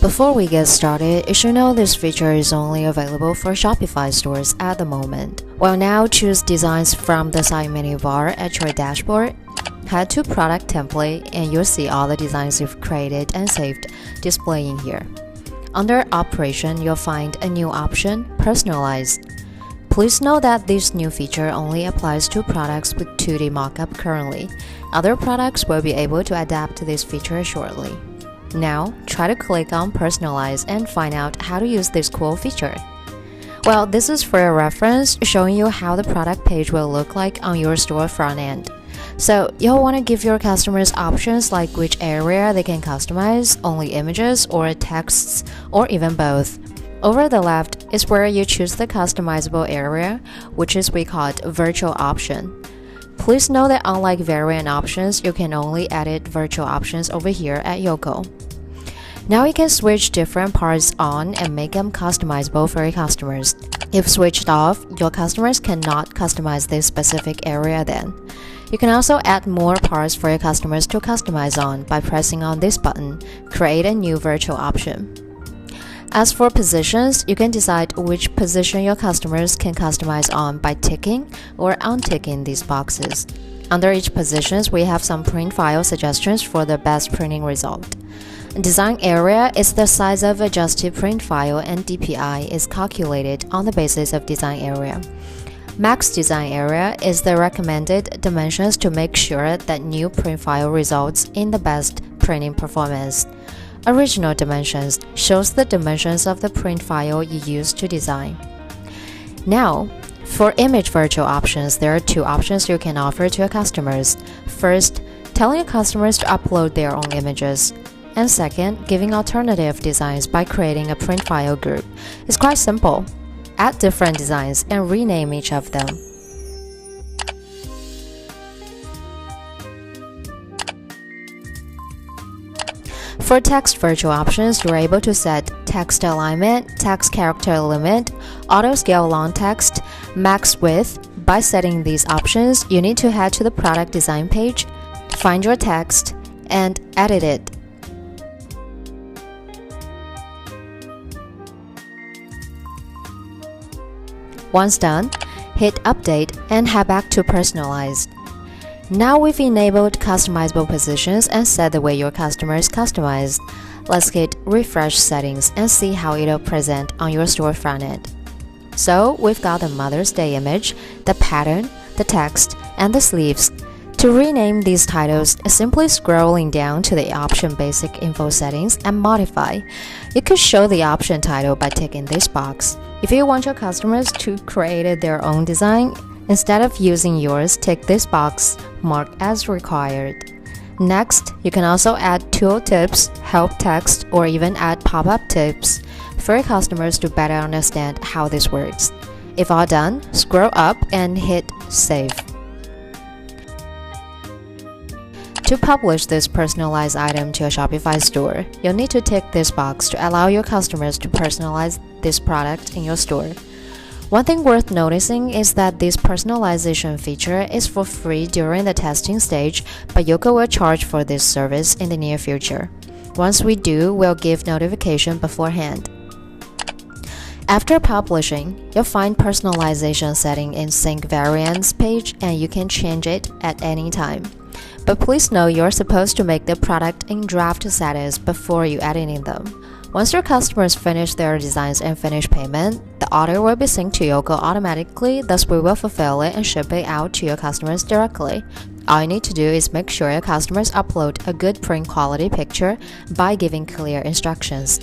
Before we get started, you should know this feature is only available for Shopify stores at the moment. Well, now choose Designs from the side menu bar at your dashboard. Head to Product Template and you'll see all the designs you've created and saved displaying here. Under Operation, you'll find a new option, Personalize. Please note that this new feature only applies to products with 2D mockup currently. Other products will be able to adapt this feature shortly. Now, try to click on Personalize and find out how to use this cool feature. Well, this is for a reference, showing you how the product page will look like on your store front end. So, you'll want to give your customers options like which area they can customize, only images or texts, or even both. Over the left is where you choose the customizable area, which is we call it virtual option. Please note that unlike variant options, you can only edit virtual options over here at Yoycol. Now you can switch different parts on and make them customizable for your customers. If switched off, your customers cannot customize this specific area then. You can also add more parts for your customers to customize on by pressing on this button, Create a new virtual option. As for positions, you can decide which position your customers can customize on by ticking or unticking these boxes. Under each position, we have some print file suggestions for the best printing result. Design area is the size of adjusted print file and DPI is calculated on the basis of design area. Max design area is the recommended dimensions to make sure that new print file results in the best printing performance. Original dimensions shows the dimensions of the print file you used to design. Now, for image virtual options, there are two options you can offer to your customers. First, telling your customers to upload their own images. And second, giving alternative designs by creating a print file group. It's quite simple. Add different designs and rename each of them. For text virtual options, you're able to set text alignment, text character limit, auto scale long text, max width. By setting these options, you need to head to the product design page, find your text, and edit it. Once done, hit Update and head back to Personalize. Now we've enabled customizable positions and set the way your customers customize. Let's hit Refresh Settings and see how it'll present on your store front end. So we've got the Mother's Day image, the pattern, the text, and the sleeves. To rename these titles, simply scrolling down to the option Basic Info Settings and Modify. You could show the option title by ticking this box. If you want your customers to create their own design, instead of using yours, tick this box marked as required. Next, you can also add tool tips, help text, or even add pop-up tips for your customers to better understand how this works. If all done, scroll up and hit Save. To publish this personalized item to a Shopify store, you'll need to tick this box to allow your customers to personalize this product in your store. One thing worth noticing is that this personalization feature is for free during the testing stage, but Yoycol will charge for this service in the near future. Once we do, we'll give notification beforehand. After publishing, you'll find personalization setting in Sync Variants page and you can change it at any time. But please know you're supposed to make the product in draft status before you editing them. Once your customers finish their designs and finish payment, the order will be synced to Yoycol automatically, thus we will fulfill it and ship it out to your customers directly. All you need to do is make sure your customers upload a good print quality picture by giving clear instructions.